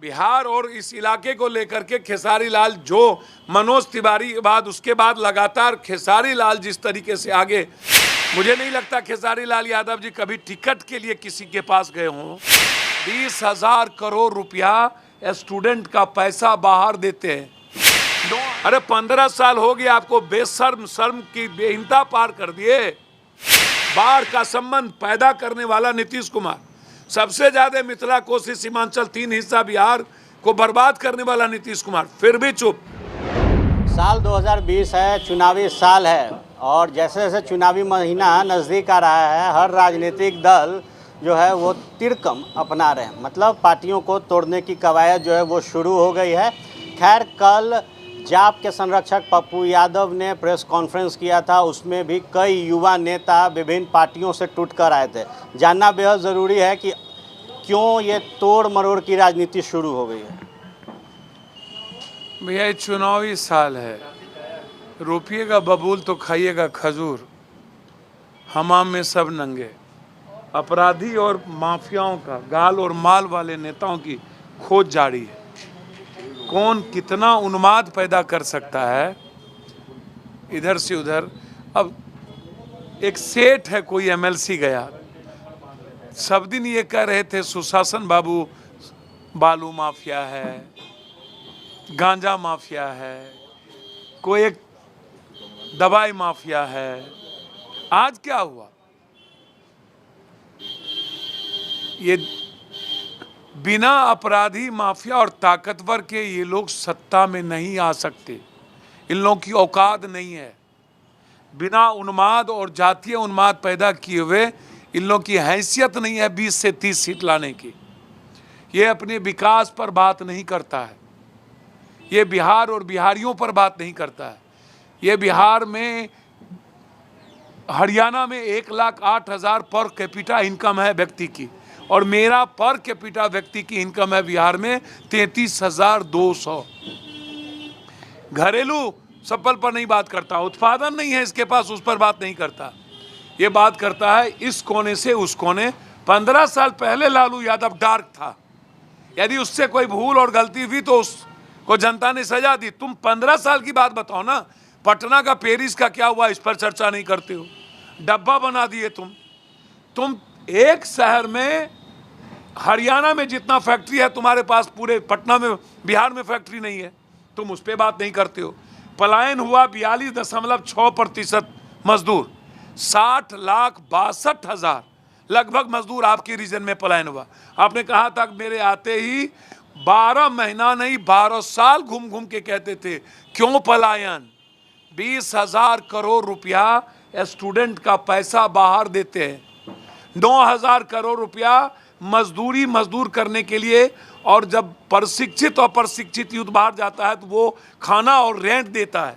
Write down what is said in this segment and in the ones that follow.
बिहार और इस इलाके को लेकर के खेसारी लाल जो मनोज तिवारी के बाद उसके बाद लगातार खेसारी लाल जिस तरीके से आगे, मुझे नहीं लगता खेसारी लाल यादव जी कभी टिकट के लिए किसी के पास गए हों। 20,000 करोड़ रुपया स्टूडेंट का पैसा बाहर देते हैं। अरे 15 साल हो गया आपको, बेशर्म शर्म की बेहिंता पार कर दिए। बाढ़ का संबंध पैदा करने वाला नीतीश कुमार, सबसे ज्यादा मिथिला कोसी सीमांचल 3 हिस्सा बिहार को बर्बाद करने वाला नीतीश कुमार, फिर भी चुप। साल 2020 है, चुनावी साल है और जैसे जैसे चुनावी महीना नज़दीक आ रहा है, हर राजनीतिक दल जो है वो तिरकम अपना रहे हैं, मतलब पार्टियों को तोड़ने की कवायद जो है वो शुरू हो गई है। खैर, कल जाप के संरक्षक पप्पू यादव ने प्रेस कॉन्फ्रेंस किया था, उसमें भी कई युवा नेता विभिन्न पार्टियों से टूट कर आए थे। जानना बेहद ज़रूरी है कि क्यों ये तोड़ मरोड़ की राजनीति शुरू हो गई है। भैया चुनावी साल है, रोपिएगा बबूल तो खाइएगा खजूर। हमाम में सब नंगे। अपराधी और माफियाओं का, गाल और माल वाले नेताओं की खोज जारी है। कौन कितना उन्माद पैदा कर सकता है इधर से उधर। अब एक सेठ है, कोई एमएलसी गया, सब दिन ये कह रहे थे सुशासन बाबू बालू माफिया है, गांजा माफिया है, कोई एक दवाई माफिया है। आज क्या हुआ? ये बिना अपराधी माफिया और ताकतवर के ये लोग सत्ता में नहीं आ सकते। इन लोगों की औकात नहीं है। बिना उन्माद और जातीय उन्माद पैदा किए हुए इन लोगों की हैसियत नहीं है 20 से 30 सीट लाने की। ये अपने विकास पर बात नहीं करता है। ये बिहार और बिहारियों पर बात नहीं करता है। ये बिहार में, हरियाणा में 1,08,000 पर कैपिटा इनकम है व्यक्ति की, और मेरा पर कैपिटा व्यक्ति की इनकम है बिहार में 33,200। घरेलू सफल पर नहीं बात करता, उत्पादन नहीं है इसके पास, उस पर बात नहीं करता। ये बात करता है इस कोने से उस कोने। 15 साल पहले लालू यादव डार्क था, यदि उससे कोई भूल और गलती हुई तो उसको जनता ने सजा दी। तुम 15 साल की बात बताओ ना, पटना का पेरिस का क्या हुआ, इस पर चर्चा नहीं करते हो। डब्बा बना दिए तुम एक शहर में, हरियाणा में जितना फैक्ट्री है तुम्हारे पास, पूरे पटना में, बिहार में फैक्ट्री नहीं है, तुम उस पर बात नहीं करते हो। पलायन हुआ 42.6% मजदूर, 60,62,000 लगभग मजदूर आपके रीजन में पलायन हुआ। आपने कहा था मेरे आते ही 12 महीना नहीं 12 साल घूम घूम के कहते थे क्यों पलायन। 20,000 करोड़ रुपया स्टूडेंट का पैसा बाहर देते हैं, 9,000 करोड़ रुपया मजदूर करने के लिए, और जब प्रशिक्षित और प्रशिक्षित युद्ध बाहर जाता है तो वो खाना और रेंट देता है।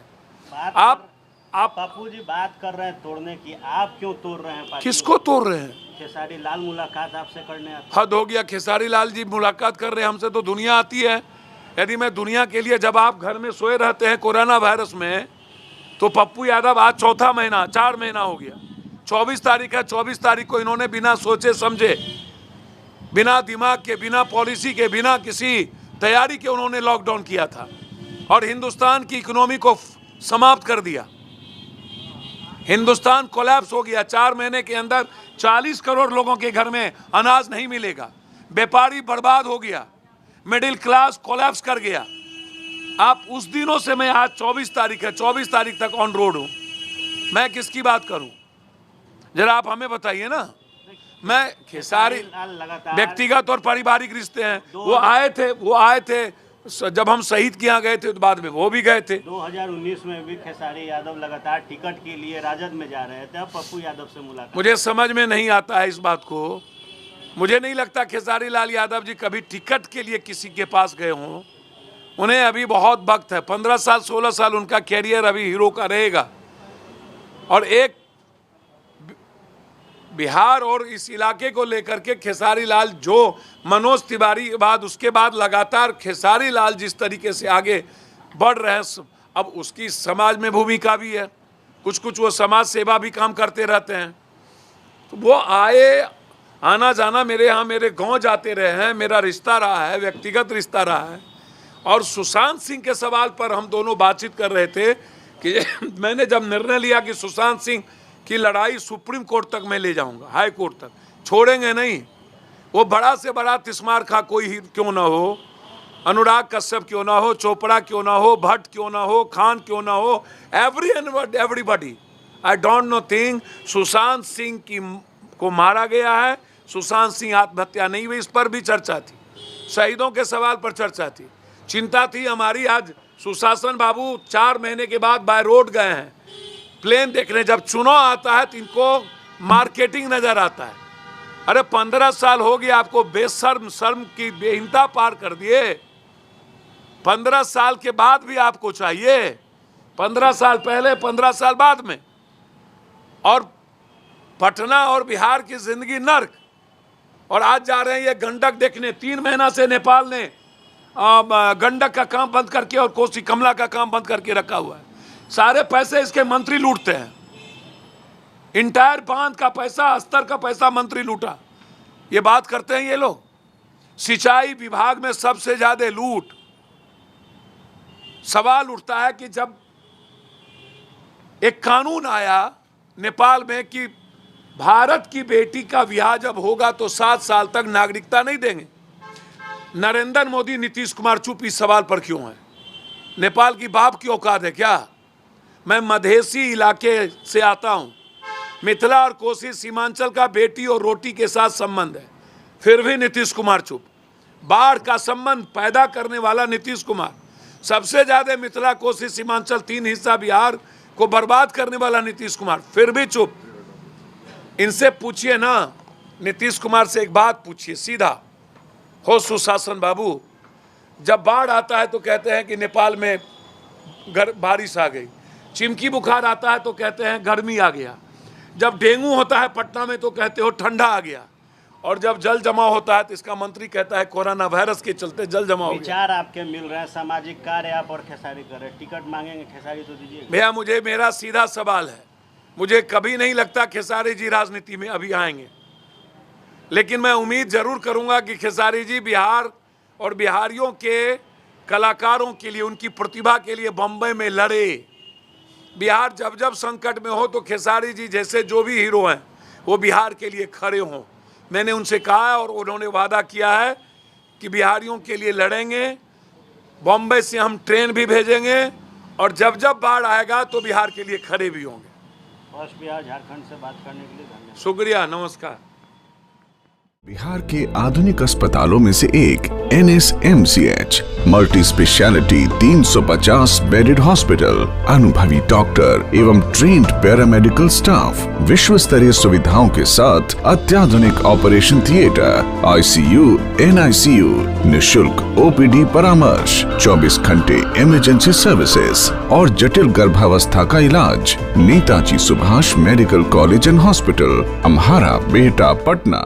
आप पप्पू जी बात कर रहे हैं तोड़ने की, आप क्यों तोड़ रहे हैं? किसको तोड़ रहे हैं? खेसारी लाल मुलाकात आपसे करने आते हैं। हद हो गया, खेसारी लाल जी मुलाकात कर रहे हैं हमसे तो दुनिया आती है। यदि मैं दुनिया के लिए, जब आप घर में सोए रहते हैं कोरोना वायरस में, तो पप्पू यादव आज 4 महीना 4 महीना हो गया, 24 तारीख है, 24 तारीख को इन्होंने बिना सोचे समझे, बिना दिमाग के, बिना पॉलिसी के, बिना किसी तैयारी के उन्होंने लॉकडाउन किया था और हिंदुस्तान की इकोनॉमी को समाप्त कर दिया। हिंदुस्तान कोलैप्स हो गया। 4 महीने के अंदर 40 करोड़ लोगों के घर में अनाज नहीं मिलेगा, व्यापारी बर्बाद हो गया, मिडिल क्लास कोलैप्स कर गया। आप उस दिनों से, मैं आज 24 तारीख है, 24 तारीख तक ऑन रोड हूं। मैं किसकी बात करूं, जरा आप हमें बताइए ना। मैं खेसारी व्यक्तिगत और पारिवारिक रिश्ते हैं। वो आए थे जब हम शहीद के यहाँ गए थे, तो बाद में वो भी गए थे। 2019 में भी खेसारी यादव लगातार टिकट के लिए राजद में जा रहे थे, अब पप्पू यादव से मुलाकात। मुझे समझ में नहीं आता है इस बात को। मुझे नहीं लगता खेसारी लाल यादव जी कभी टिकट के लिए किसी के पास गए हों। उन्हें अभी बहुत वक्त है, 15 साल 16 साल उनका कैरियर अभी हीरो का रहेगा। और एक बिहार और इस इलाके को लेकर के खेसारी लाल जो मनोज तिवारी के बाद उसके बाद लगातार खेसारी लाल जिस तरीके से आगे बढ़ रहे हैं, अब उसकी समाज में भूमिका भी है, कुछ वो समाज सेवा भी काम करते रहते हैं। तो वो आए आना जाना मेरे यहाँ, मेरे गांव जाते रहे हैं, मेरा रिश्ता रहा है, व्यक्तिगत रिश्ता रहा है। और सुशांत सिंह के सवाल पर हम दोनों बातचीत कर रहे थे कि मैंने जब निर्णय लिया कि सुशांत सिंह की लड़ाई सुप्रीम कोर्ट तक मैं ले जाऊंगा, हाई कोर्ट तक, छोड़ेंगे नहीं। वो बड़ा से बड़ा तिस्मार खा कोई ही क्यों ना हो, अनुराग कश्यप क्यों ना हो, चोपड़ा क्यों ना हो, भट्ट क्यों ना हो, खान क्यों ना हो, everybody, I don't know thing. Sushant Singh को मारा गया है, सुशांत सिंह आत्महत्या नहीं हुई, इस पर भी चर्चा थी, शहीदों के सवाल पर चर्चा थी, चिंता थी हमारी। आज सुशासन बाबू 4 महीने के बाद बाय रोड गए हैं प्लेन देखने। जब चुनाव आता है तो इनको मार्केटिंग नजर आता है। अरे 15 साल हो गया आपको, बेशर्म शर्म की बेहिनता पार कर दिए। 15 साल के बाद भी आपको चाहिए, 15 साल पहले, 15 साल बाद में। और पटना और बिहार की जिंदगी नर्क, और आज जा रहे हैं ये गंडक देखने। 3 महीना से नेपाल ने गंडक का काम बंद करके और कोसी कमला का काम बंद करके रखा हुआ है। सारे पैसे इसके मंत्री लूटते हैं, इंटायर बांध का पैसा, अस्तर का पैसा मंत्री लूटा। ये बात करते हैं ये लोग। सिंचाई विभाग में सबसे ज्यादा लूट। सवाल उठता है कि जब एक कानून आया नेपाल में कि भारत की बेटी का विवाह जब होगा तो 7 साल तक नागरिकता नहीं देंगे, नरेंद्र मोदी, नीतीश कुमार चुप इस सवाल पर क्यों है? नेपाल की बाप की औकात है क्या? मैं मधेसी इलाके से आता हूं, मिथिला और कोसी सीमांचल का बेटी और रोटी के साथ संबंध है, फिर भी नीतीश कुमार चुप। बाढ़ का संबंध पैदा करने वाला नीतीश कुमार, सबसे ज्यादा मिथिला कोसी सीमांचल 3 हिस्सा बिहार को बर्बाद करने वाला नीतीश कुमार, फिर भी चुप। इनसे पूछिए ना, नीतीश कुमार से एक बात पूछिए सीधा, हो सुशासन बाबू, जब बाढ़ आता है तो कहते हैं कि नेपाल में बारिश आ गई, चिमकी बुखार आता है तो कहते हैं गर्मी आ गया, जब डेंगू होता है पटना में तो कहते हो ठंडा आ गया, और जब जल जमाव होता है तो इसका मंत्री कहता है कोरोना वायरस के चलते जल जमाव हो गया। विचार आपके मिल रहे हैं, सामाजिक कार्य आप और खेसारी कर रहे हैं, टिकट मांगेंगे खेसारी तो दीजिए। भैया मुझे, मेरा सीधा सवाल है, मुझे कभी नहीं लगता खेसारी जी राजनीति में अभी आएंगे, लेकिन मैं उम्मीद जरूर करूंगा कि खेसारी जी बिहार और बिहारियों के कलाकारों के लिए, उनकी प्रतिभा के लिए बम्बई में लड़े। बिहार जब जब संकट में हो तो खेसारी जी जैसे जो भी हीरो हैं वो बिहार के लिए खड़े हों। मैंने उनसे कहा है और उन्होंने वादा किया है कि बिहारियों के लिए लड़ेंगे, बॉम्बे से हम ट्रेन भी भेजेंगे, और जब जब बाढ़ आएगा तो बिहार के लिए खड़े भी होंगे। फर्स्ट बिहार झारखंड से बात करने के लिए धन्यवाद। शुक्रिया, नमस्कार। बिहार के आधुनिक अस्पतालों में से एक NSMCH multi speciality 350 bedded hospital, अनुभवी डॉक्टर एवं ट्रेन्ड पैरामेडिकल स्टाफ, विश्व स्तरीय सुविधाओं के साथ अत्याधुनिक ऑपरेशन थिएटर, ICU, NICU, निशुल्क OPD परामर्श, 24 घंटे इमरजेंसी सर्विसेज और जटिल गर्भावस्था का इलाज। Netaji Subhash medical college and hospital, Amhara, Bihta, Patna.